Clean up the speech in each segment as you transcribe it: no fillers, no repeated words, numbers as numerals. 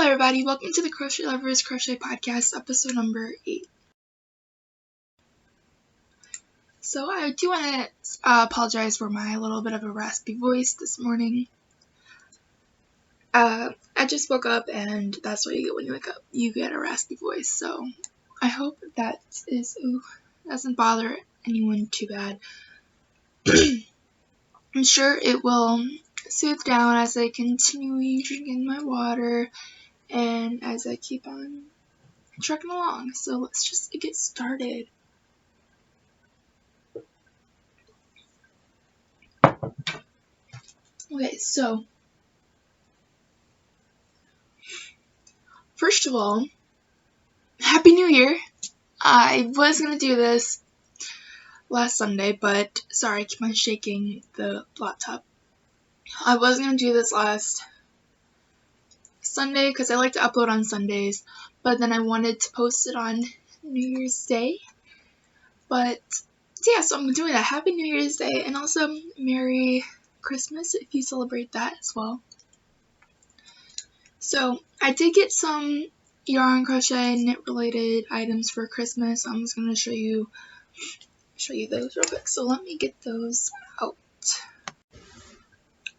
everybody, welcome to the Crochet Lovers Crochet Podcast, episode number 8. So I do want to apologize for my little bit of a raspy voice this morning. I just woke up and that's what you get when you wake up. You get a raspy voice, so I hope that doesn't bother anyone too bad. I'm sure it will soothe down as I continue drinking my water and as I keep on trucking along. So let's just get started. Okay, so first of all, Happy New Year! I was going to do this last Sunday, but sorry, I keep on shaking the laptop. I was going to do this last Sunday because I like to upload on Sundays, but then I wanted to post it on New Year's Day. But yeah, so I'm doing that. Happy New Year's Day, and also Merry Christmas if you celebrate that as well. So I did get some yarn, crochet, knit related items for Christmas. I'm just going to show you those real quick. So let me get those out.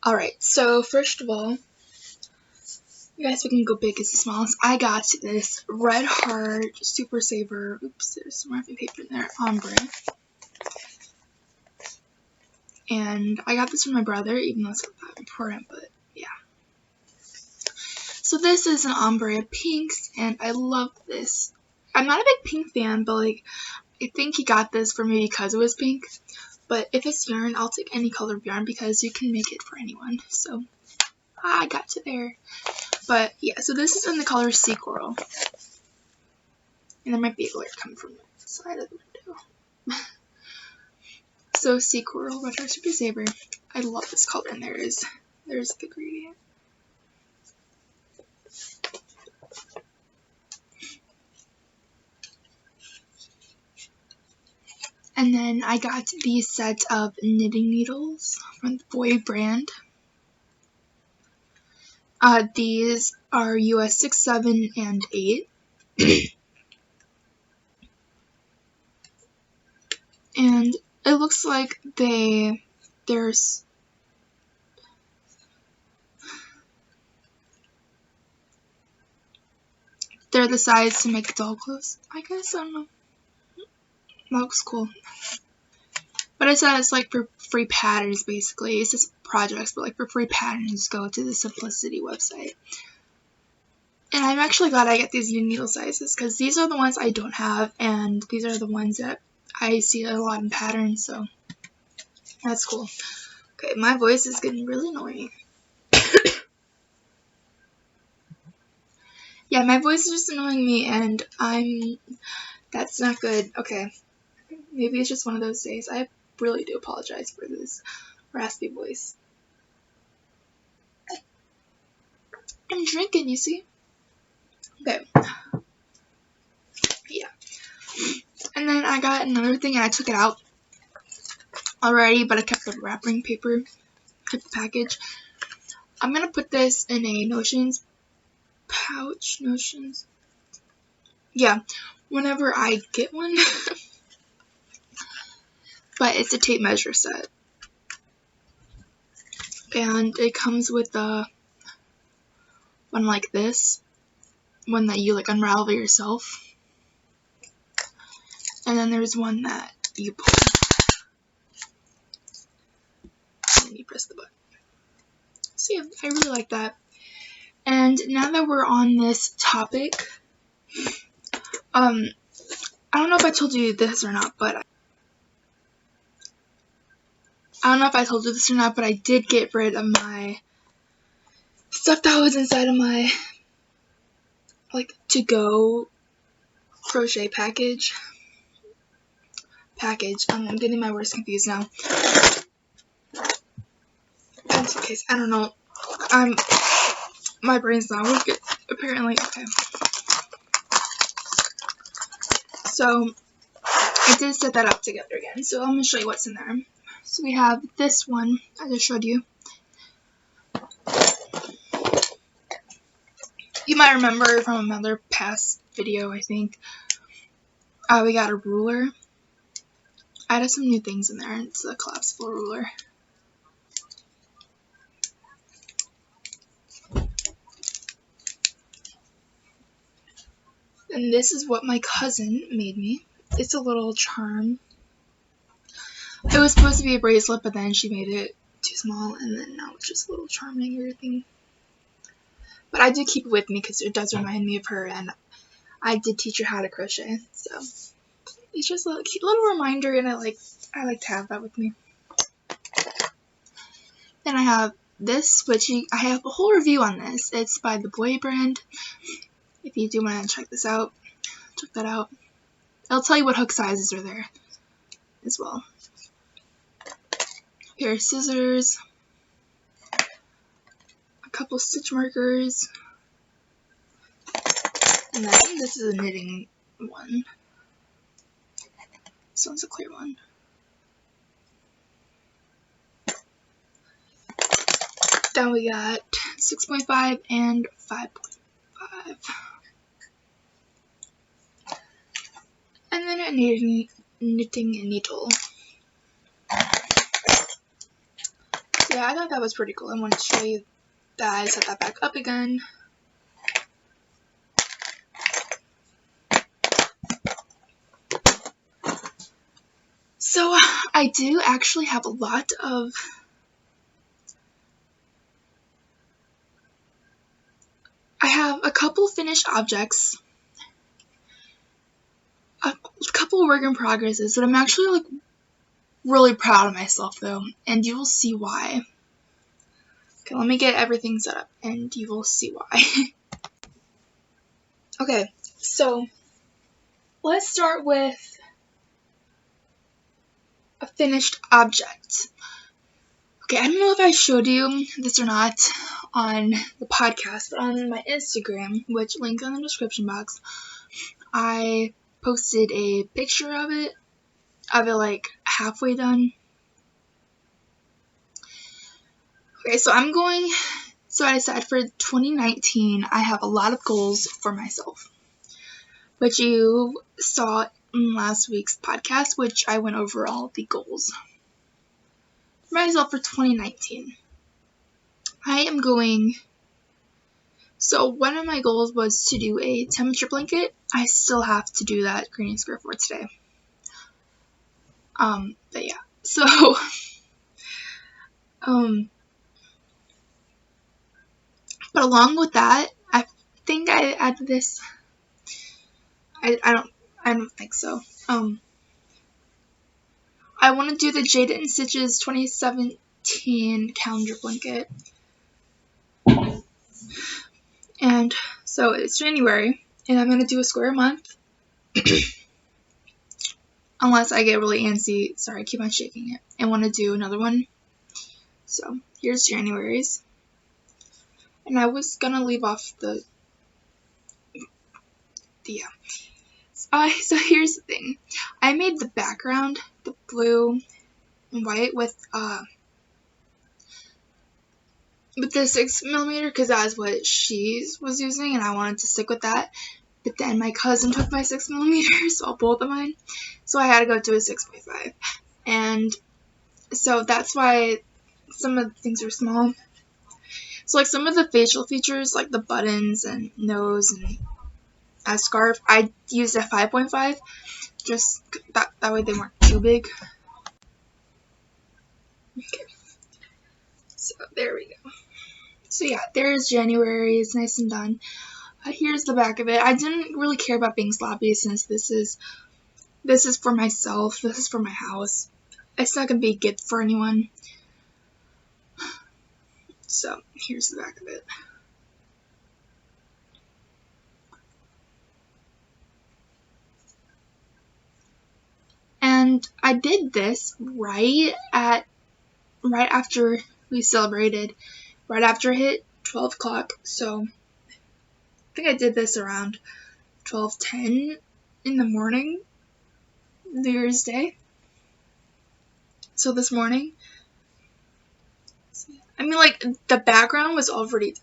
Alright, so first of all, you guys, we can go big as the smallest. I got this Red Heart Super Saver. Oops, there's some wrapping paper in there. Ombre. And I got this from my brother, even though it's not that important, but yeah. So this is an ombre pinks, and I love this. I'm not a big pink fan, but like, I think he got this for me because it was pink. But if it's yarn, I'll take any color of yarn because you can make it for anyone. So I got to there. But yeah, so this is in the color Sea Coral. And there might be a glare coming from the side of the window. So Sea Coral, Red Heart Super Saver. I love this color, and there's the gradient. And then I got these sets of knitting needles from the Boy brand. These are US 6, 7, and 8. And it looks like they're the size to make doll clothes, I guess. I don't know. That looks cool. But it says like for free patterns, basically. It says projects, but like for free patterns, go to the Simplicity website. And I'm actually glad I get these needle sizes because these are the ones I don't have, and these are the ones that I see a lot in patterns, so that's cool. Okay, my voice is getting really annoying. Yeah, my voice is just annoying me, and that's not good. Okay, maybe it's just one of those days. I really do apologize for this raspy voice. I'm drinking, you see? Okay. Yeah. And then I got another thing, and I took it out already, but I kept the wrapping paper, kept the package. I'm gonna put this in a Notions pouch. Yeah, whenever I get one. But it's a tape measure set. And it comes with one like this. One that you like unravel yourself. And then there's one that you pull. And then you press the button. So yeah, I really like that. And now that we're on this topic, I don't know if I told you this or not, but I did get rid of my stuff that was inside of my like to-go crochet package. I'm getting my words confused now. Pencil case. I don't know. My brain's not working apparently. Okay. So I did set that up together again. So I'm gonna show you what's in there. So we have this one I just showed you. You might remember from another past video, I think, we got a ruler. I added some new things in there, and it's a collapsible ruler. And this is what my cousin made me. It's a little charm. It was supposed to be a bracelet, but then she made it too small, and then now it's just a little charm hanger thing. But I do keep it with me because it does remind me of her, and I did teach her how to crochet, so it's just a cute little reminder, and I like to have that with me. Then I have this, which I have a whole review on this. It's by the Boy brand. If you do want to check this out, check that out. I'll tell you what hook sizes are there as well. A pair of scissors, a couple stitch markers, and then this is a knitting one. This one's a clear one. Then we got 6.5 and 5.5. And then a knitting needle. So yeah, I thought that was pretty cool. I wanted to show you that I set that back up again. So I do actually have a lot of I have a couple finished objects, a couple work in progresses that I'm actually like really proud of myself though, and you will see why. Okay, let me get everything set up and you will see why. Okay, so let's start with a finished object. Okay, I don't know if I showed you this or not on the podcast, but on my Instagram, which link in the description box, I posted a picture of it like halfway done. Okay, so I decided for 2019, I have a lot of goals for myself, which you saw in last week's podcast, which I went over all the goals for myself for 2019. So one of my goals was to do a temperature blanket. I still have to do that greeting square for today. But yeah, so, but along with that, I think I added this, I don't think so. I want to do the Jada and Stitches 2017 calendar blanket. And so it's January, and I'm going to do a square month. Unless I get really antsy, sorry, I keep on shaking it, and want to do another one. So here's January's. And I was going to leave off so here's the thing. I made the background, the blue and white with the 6mm because that's what she was using, and I wanted to stick with that. But then my cousin took my 6mm, so both of mine. So I had to go to a 6.5. And so that's why some of the things are small. So like some of the facial features, like the buttons and nose and a scarf, I used a 5.5. Just that way they weren't too big. Okay. So there we go. So yeah, there's January. It's nice and done. Here's the back of it. I didn't really care about being sloppy since this is for myself. This is for my house. It's not gonna be a gift for anyone. So here's the back of it. And I did this right after we celebrated, right after it hit 12 o'clock. So I think I did this around 12:10 in the morning, New Year's Day. So this morning, I mean, like, the background was already,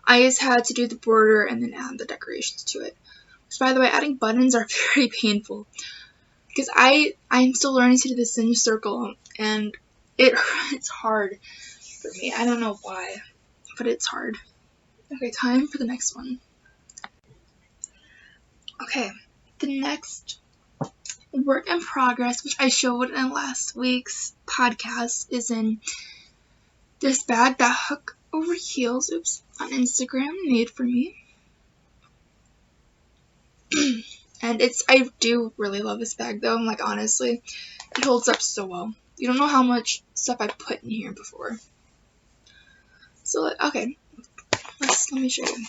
I just had to do the border and then add the decorations to it. Which, by the way, adding buttons are very painful. Because I'm still learning to do the semicircle, and it's hard for me. I don't know why, but it's hard. Okay, time for the next one. Okay, the next work in progress, which I showed in last week's podcast, is in this bag that Hook Over Heels, on Instagram made for me. And I do really love this bag though. Like, honestly, it holds up so well. You don't know how much stuff I put in here before. So, okay, let me show you.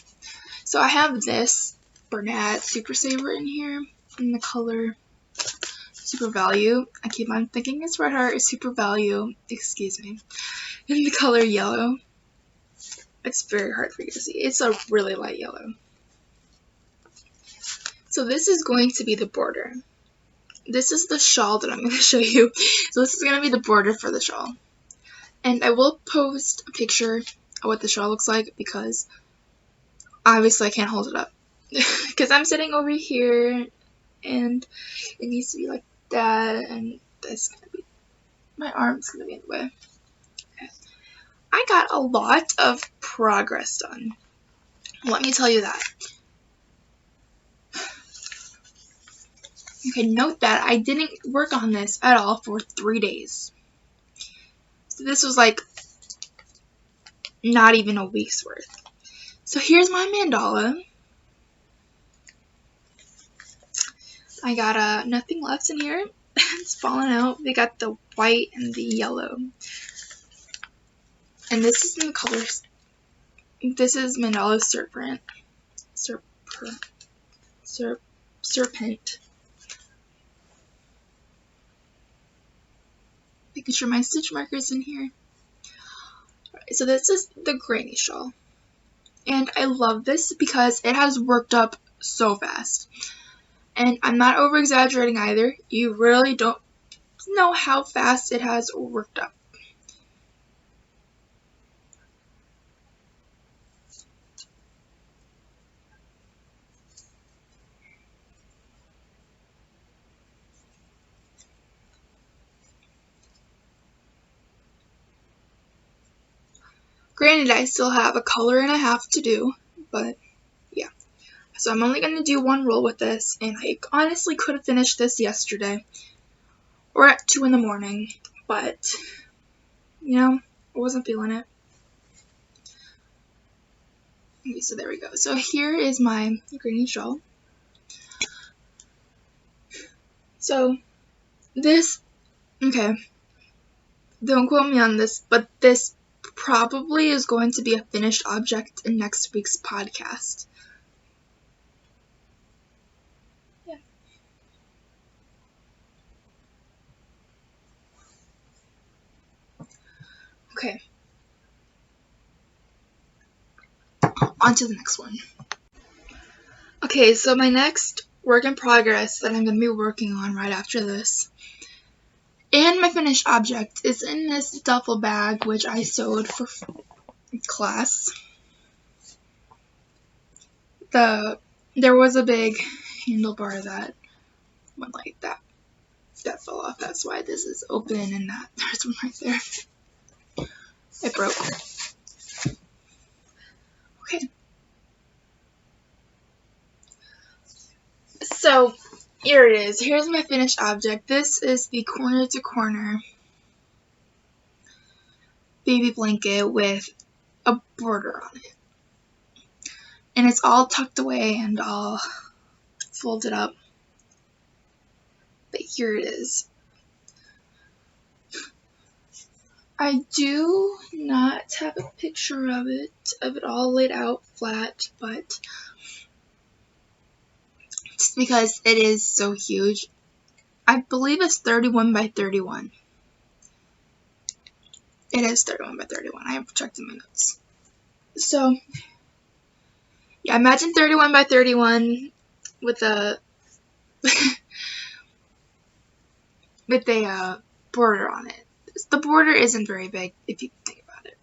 So I have this Bernat Super Saver in here in the color Super Value. I keep on thinking it's Red Heart, it's Super Value, excuse me, in the color yellow. It's very hard for you to see. It's a really light yellow. So this is going to be the border. This is the shawl that I'm going to show you. So this is going to be the border for the shawl. And I will post a picture of what the shawl looks like because obviously I can't hold it up. Because I'm sitting over here and it needs to be like that, and that's going to be, my arm's going to be in the way. Okay. I got a lot of progress done. Let me tell you that. Okay, note that I didn't work on this at all for 3 days. So this was like not even a week's worth. So here's my mandala. I got nothing left in here. It's falling out. We got the white and the yellow. And this is in the colors. This is mandala serpent. Serpent. Making sure my stitch marker's in here. Alright, so this is the granny shawl. And I love this because it has worked up so fast. And I'm not over exaggerating either. You really don't know how fast it has worked up. Granted, I still have a color and a half to do, but yeah. So I'm only going to do one roll with this, and I honestly could have finished this yesterday or at 2 in the morning, but, you know, I wasn't feeling it. Okay, so there we go. So here is my granny shawl. So this, okay, don't quote me on this, but this probably is going to be a finished object in next week's podcast. Yeah. Okay. On to the next one. Okay, so my next work in progress that I'm going to be working on right after this, and my finished object, is in this duffel bag which I sewed for class. There was a big handlebar that went like that. That fell off. That's why this is open, and there's one right there. It broke. Okay. So here it is. Here's my finished object. This is the corner to corner baby blanket with a border on it. And it's all tucked away and all folded up. But here it is. I do not have a picture of it all laid out flat, but just because it is so huge. I believe it's 31 by 31. It is 31 by 31. I have checked in my notes. So, yeah, imagine 31 by 31 with a with a border on it. The border isn't very big if you think about it.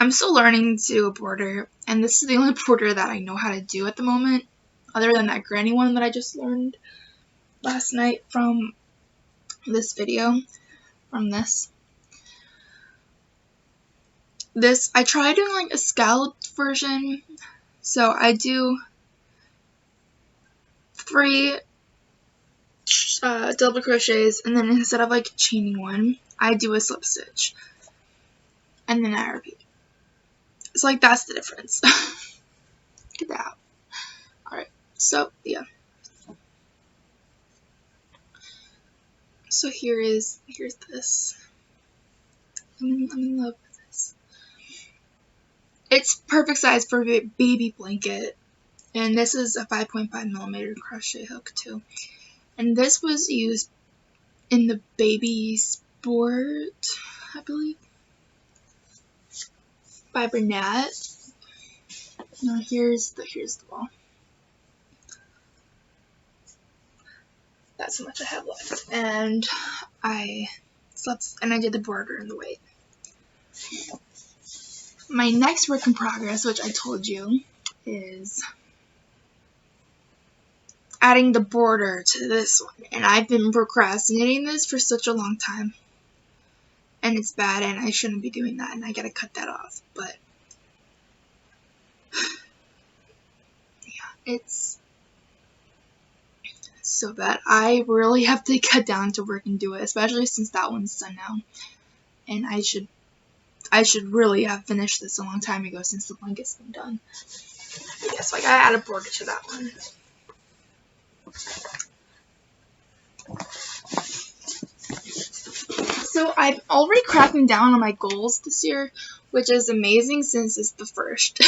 I'm still learning to do a border, and this is the only border that I know how to do at the moment, other than that granny one that I just learned last night from this video, from this. I tried doing like a scalloped version, so I do 3 double crochets, and then instead of like chaining one, I do a slip stitch, and then I repeat. It's like that's the difference. Get that out. Alright, so yeah. So here's this. I'm in love with this. It's perfect size for a baby blanket, and this is a 5.5mm crochet hook too. And this was used in the baby sport, I believe, by Bernat. Now here's the wall. That's how much I have left, and I slept and I did the border and the weight. My next work in progress, which I told you, is adding the border to this one, and I've been procrastinating this for such a long time, and it's bad, and I shouldn't be doing that, and I gotta cut that off, but yeah, it's so bad. I really have to get down to work and do it, especially since that one's done now, and I should really have finished this a long time ago since the blanket's been done. Yeah, so I gotta add a border to that one. So I'm already cracking down on my goals this year, which is amazing since it's the first.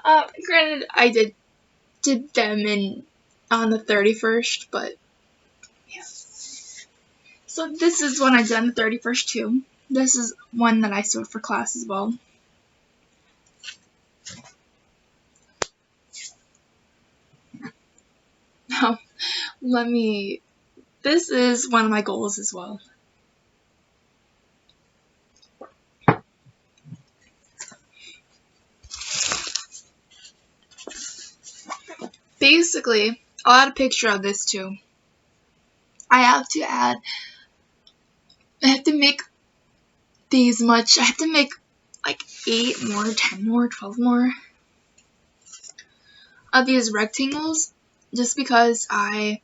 Granted, I did them on the 31st, but yeah. So this is one I did on the 31st too. This is one that I sewed for class as well. Now, this is one of my goals as well. Basically, I'll add a picture of this too. I have to make these much. I have to make like 8 more, 10 more, 12 more of these rectangles, just because I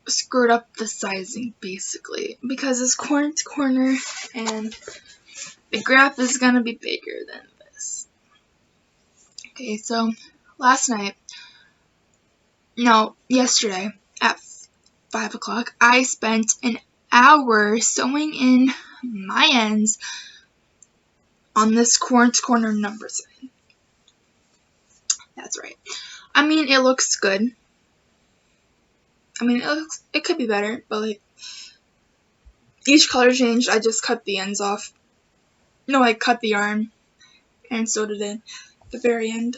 screwed up the sizing basically, because it's corner to corner and the graph is gonna be bigger than this. Okay, so yesterday at 5 o'clock, I spent an hour sewing in my ends on this corner to corner number sign. That's right. I mean, it looks good. I mean, it could be better, but like, each color changed, I just cut the ends off. No, I cut the yarn and sewed it in at the very end.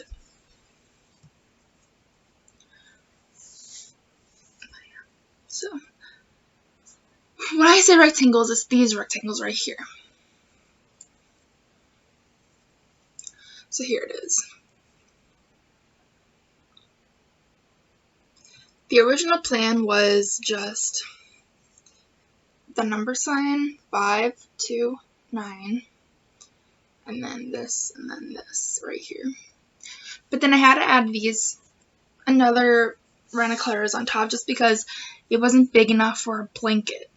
So, when I say rectangles, it's these rectangles right here. So here it is. The original plan was just the number sign 5, 2, 9, and then this right here. But then I had to add another round of colors on top, just because it wasn't big enough for a blanket,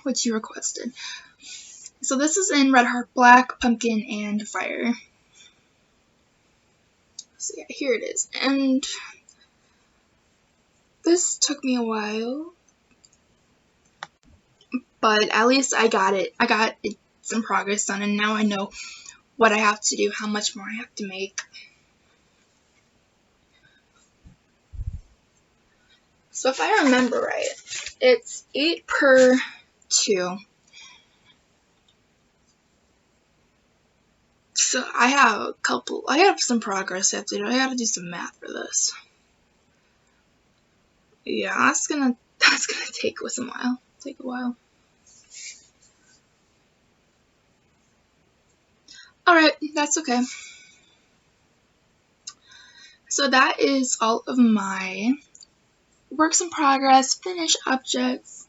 which you requested. So this is in Red Heart Black, Pumpkin, and Fire. So yeah, here it is. And this took me a while, but at least I got it. I got some progress done, and now I know what I have to do, how much more I have to make. So if I remember right, it's 8 per 2. So I have some progress I have to do. I have to do some math for this. Yeah, that's gonna take a while. Alright, that's okay. So that is all of my works in progress, finished objects.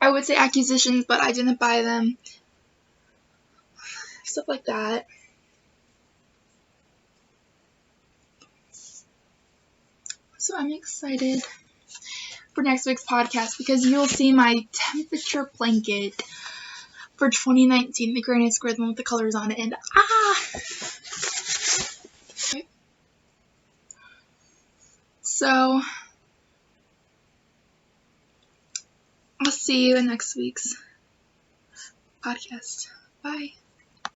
I would say acquisitions, but I didn't buy them. Stuff like that. So I'm excited for next week's podcast because you'll see my temperature blanket for 2019, the granite square, the one with the colors on it, and okay. So I'll see you in next week's podcast. Bye.